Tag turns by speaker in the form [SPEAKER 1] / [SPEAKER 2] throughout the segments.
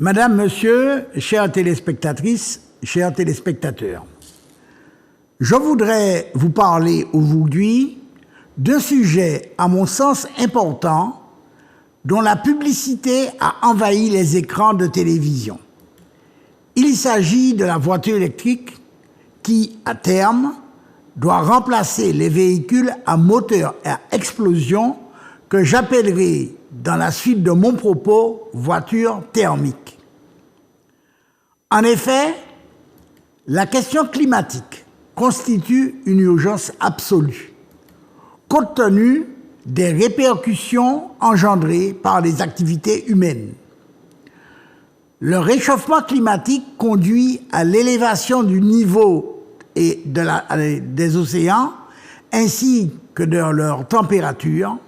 [SPEAKER 1] Madame, Monsieur, chères téléspectatrices, chers téléspectateurs, je voudrais vous parler aujourd'hui d'un sujet, à mon sens, important, dont la publicité a envahi les écrans de télévision. Il s'agit de la voiture électrique qui, à terme, doit remplacer les véhicules à moteur à explosion que j'appellerai, dans la suite de mon propos, voiture thermique. En effet, la question climatique constitue une urgence absolue, compte tenu des répercussions engendrées par les activités humaines. Le réchauffement climatique conduit à l'élévation du niveau des océans ainsi que de leur température.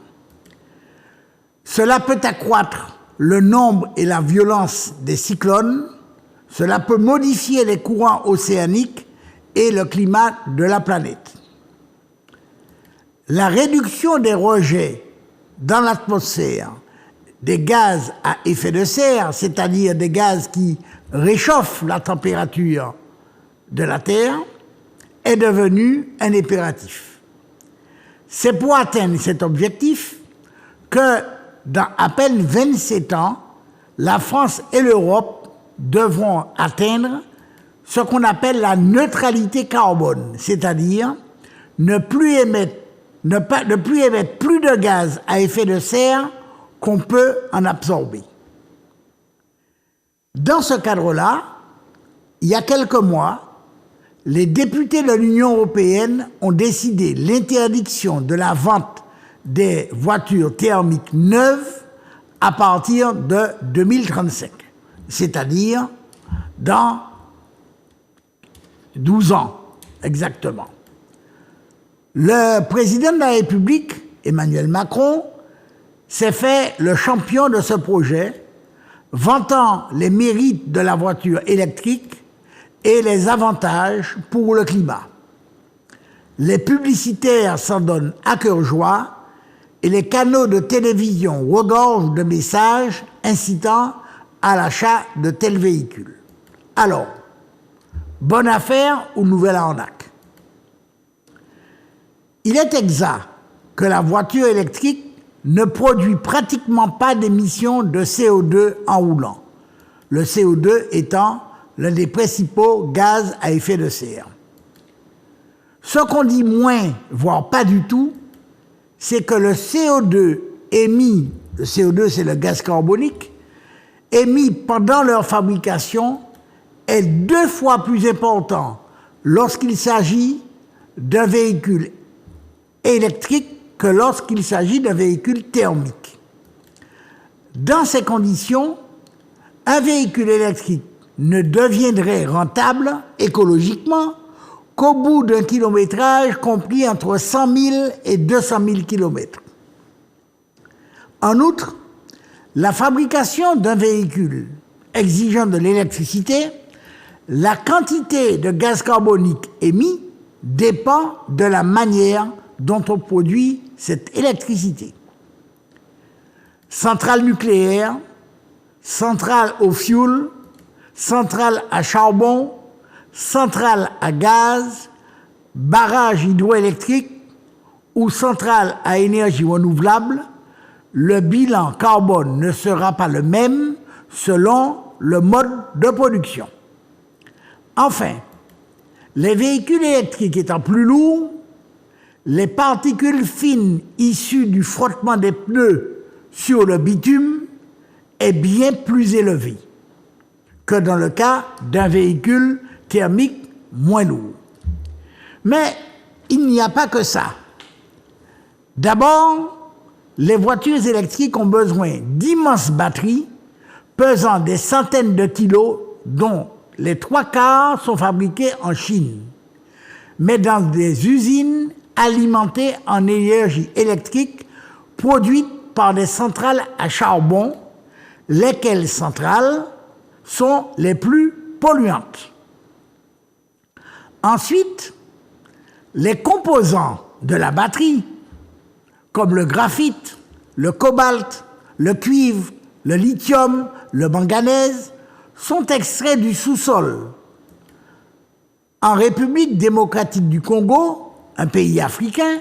[SPEAKER 1] Cela peut accroître le nombre et la violence des cyclones, cela peut modifier les courants océaniques et le climat de la planète. La réduction des rejets dans l'atmosphère des gaz à effet de serre, c'est-à-dire des gaz qui réchauffent la température de la Terre, est devenue un impératif. C'est pour atteindre cet objectif que, dans à peine 27 ans, la France et l'Europe devront atteindre ce qu'on appelle la neutralité carbone, c'est-à-dire ne plus émettre plus de gaz à effet de serre qu'on peut en absorber. Dans ce cadre-là, il y a quelques mois, les députés de l'Union européenne ont décidé l'interdiction de la vente des voitures thermiques neuves à partir de 2035, c'est-à-dire dans 12 ans exactement. Le président de la République, Emmanuel Macron, s'est fait le champion de ce projet, vantant les mérites de la voiture électrique et les avantages pour le climat. Les publicitaires s'en donnent à cœur joie et les canaux de télévision regorgent de messages incitant à l'achat de tels véhicules. Alors, bonne affaire ou nouvelle arnaque? Il est exact que la voiture électrique ne produit pratiquement pas d'émissions de CO2 en roulant, le CO2 étant l'un des principaux gaz à effet de serre. Ce qu'on dit moins, voire pas du tout, c'est que le CO2 émis, le CO2 c'est le gaz carbonique, émis pendant leur fabrication est 2 fois plus important lorsqu'il s'agit d'un véhicule électrique que lorsqu'il s'agit d'un véhicule thermique. Dans ces conditions, un véhicule électrique ne deviendrait rentable écologiquement qu'au bout d'un kilométrage compris entre 100 000 et 200 000 km. En outre, la fabrication d'un véhicule exigeant de l'électricité, la quantité de gaz carbonique émis dépend de la manière dont on produit cette électricité. Centrale nucléaire, centrale au fioul, centrale à charbon, centrale à gaz, barrage hydroélectrique ou centrale à énergie renouvelable, le bilan carbone ne sera pas le même selon le mode de production. Enfin, les véhicules électriques étant plus lourds, les particules fines issues du frottement des pneus sur le bitume est bien plus élevée que dans le cas d'un véhicule thermique moins lourd. Mais il n'y a pas que ça. D'abord, les voitures électriques ont besoin d'immenses batteries pesant des centaines de kilos, dont les 3/4 sont fabriqués en Chine, mais dans des usines alimentées en énergie électrique produite par des centrales à charbon, lesquelles centrales sont les plus polluantes. Ensuite, les composants de la batterie, comme le graphite, le cobalt, le cuivre, le lithium, le manganèse, sont extraits du sous-sol. En République démocratique du Congo, un pays africain,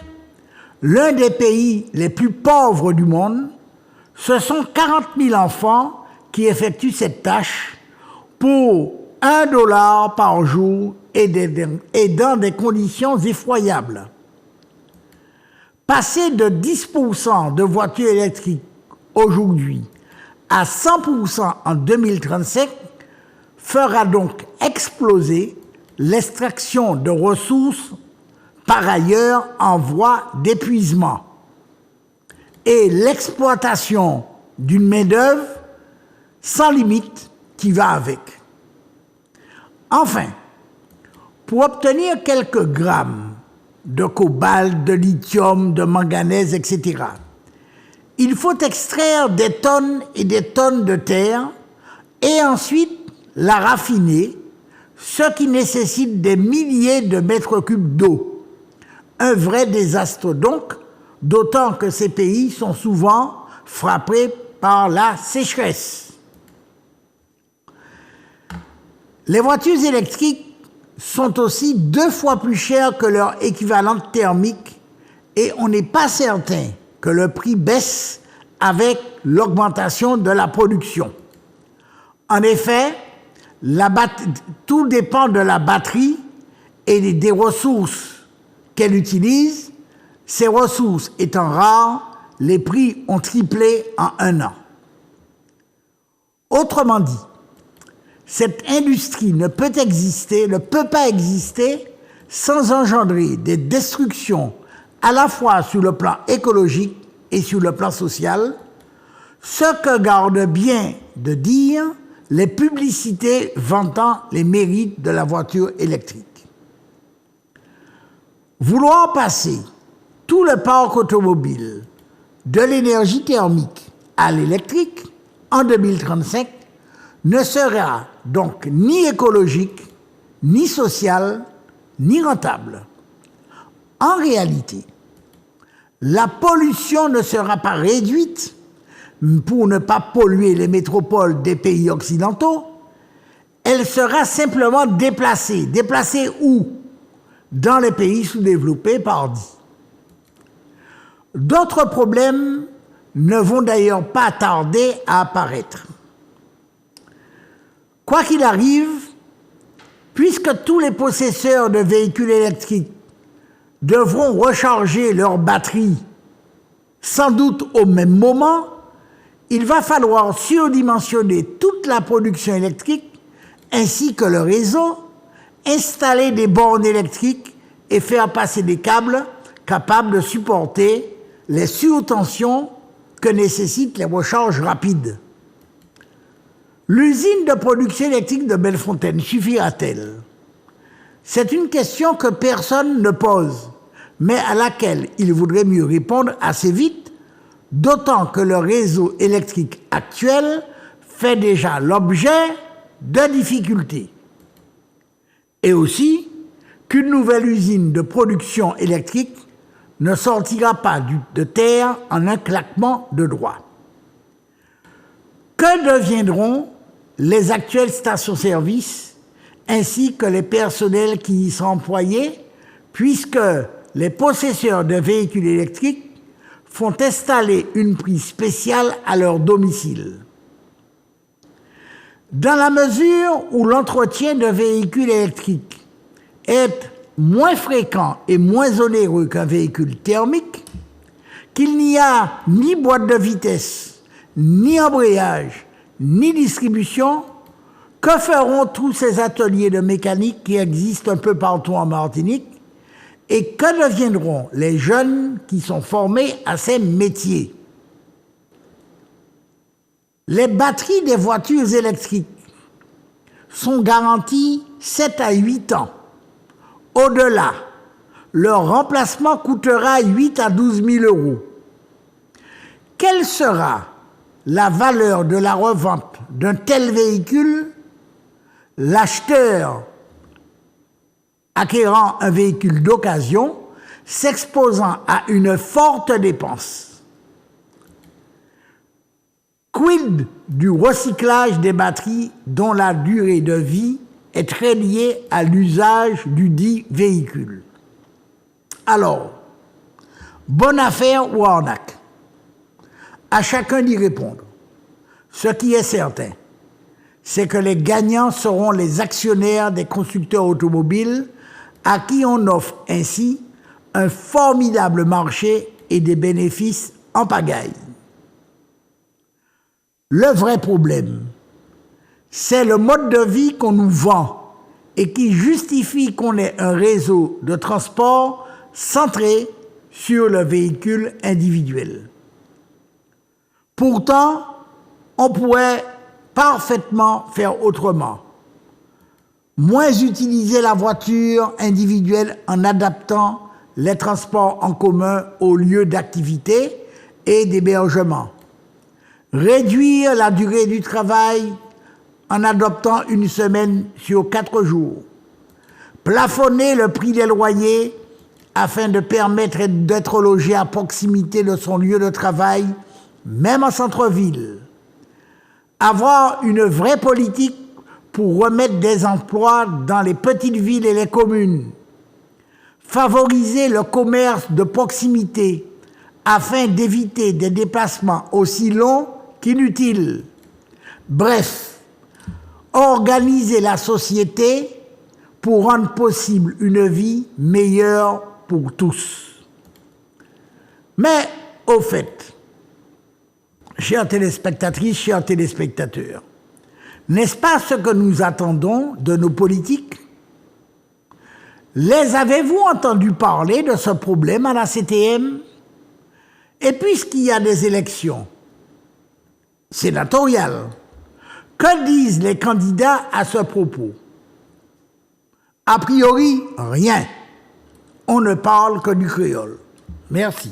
[SPEAKER 1] l'un des pays les plus pauvres du monde, ce sont 40 000 enfants qui effectuent cette tâche pour $1 par jour et dans des conditions effroyables. Passer de 10% de voitures électriques aujourd'hui à 100% en 2035 fera donc exploser l'extraction de ressources par ailleurs en voie d'épuisement et l'exploitation d'une main-d'œuvre sans limite qui va avec. Enfin, pour obtenir quelques grammes de cobalt, de lithium, de manganèse, etc., il faut extraire des tonnes et des tonnes de terre et ensuite la raffiner, ce qui nécessite des milliers de mètres cubes d'eau. Un vrai désastre donc, d'autant que ces pays sont souvent frappés par la sécheresse. Les voitures électriques sont aussi 2 fois plus chères que leur équivalent thermique et on n'est pas certain que le prix baisse avec l'augmentation de la production. En effet, tout dépend de la batterie et des ressources qu'elle utilise. Ces ressources étant rares, les prix ont triplé en 1 an. Autrement dit, cette industrie ne peut pas exister sans engendrer des destructions à la fois sur le plan écologique et sur le plan social, ce que gardent bien de dire les publicités vantant les mérites de la voiture électrique. Vouloir passer tout le parc automobile de l'énergie thermique à l'électrique en 2035 ne sera donc ni écologique, ni social, ni rentable. En réalité, la pollution ne sera pas réduite pour ne pas polluer les métropoles des pays occidentaux, elle sera simplement déplacée. Déplacée où? Dans les pays sous-développés, pardi. D'autres problèmes ne vont d'ailleurs pas tarder à apparaître. Quoi qu'il arrive, puisque tous les possesseurs de véhicules électriques devront recharger leurs batteries sans doute au même moment, il va falloir surdimensionner toute la production électrique ainsi que le réseau, installer des bornes électriques et faire passer des câbles capables de supporter les surtensions que nécessitent les recharges rapides. L'usine de production électrique de Bellefontaine suffira-t-elle? C'est une question que personne ne pose, mais à laquelle il vaudrait mieux répondre assez vite, d'autant que le réseau électrique actuel fait déjà l'objet de difficultés. Et aussi qu'une nouvelle usine de production électrique ne sortira pas de terre en un claquement de doigts. Que deviendront les actuelles stations-service ainsi que les personnels qui y sont employés, puisque les possesseurs de véhicules électriques font installer une prise spéciale à leur domicile. Dans la mesure où l'entretien de véhicules électriques est moins fréquent et moins onéreux qu'un véhicule thermique, qu'il n'y a ni boîte de vitesse, ni embrayage, ni distribution, que feront tous ces ateliers de mécanique qui existent un peu partout en Martinique et que deviendront les jeunes qui sont formés à ces métiers? Les batteries des voitures électriques sont garanties 7 à 8 ans. Au-delà, leur remplacement coûtera 8 à 12 000 euros. Quelle sera la valeur de la revente d'un tel véhicule? L'acheteur acquérant un véhicule d'occasion s'exposant à une forte dépense. Quid du recyclage des batteries dont la durée de vie est très liée à l'usage du dit véhicule? Alors, bonne affaire ou arnaque? À chacun d'y répondre. Ce qui est certain, c'est que les gagnants seront les actionnaires des constructeurs automobiles à qui on offre ainsi un formidable marché et des bénéfices en pagaille. Le vrai problème, c'est le mode de vie qu'on nous vend et qui justifie qu'on ait un réseau de transport centré sur le véhicule individuel. Pourtant, on pourrait parfaitement faire autrement. Moins utiliser la voiture individuelle en adaptant les transports en commun aux lieux d'activité et d'hébergement. Réduire la durée du travail en adoptant une semaine sur 4 jours. Plafonner le prix des loyers afin de permettre d'être logé à proximité de son lieu de travail, même en centre-ville. Avoir une vraie politique pour remettre des emplois dans les petites villes et les communes. Favoriser le commerce de proximité afin d'éviter des déplacements aussi longs qu'inutiles. Bref, organiser la société pour rendre possible une vie meilleure pour tous. Mais, au fait, chères téléspectatrices, chers téléspectateurs, n'est-ce pas ce que nous attendons de nos politiques? Les avez-vous entendu parler de ce problème à la CTM? Et puisqu'il y a des élections sénatoriales, que disent les candidats à ce propos? A priori, rien. On ne parle que du créole. Merci.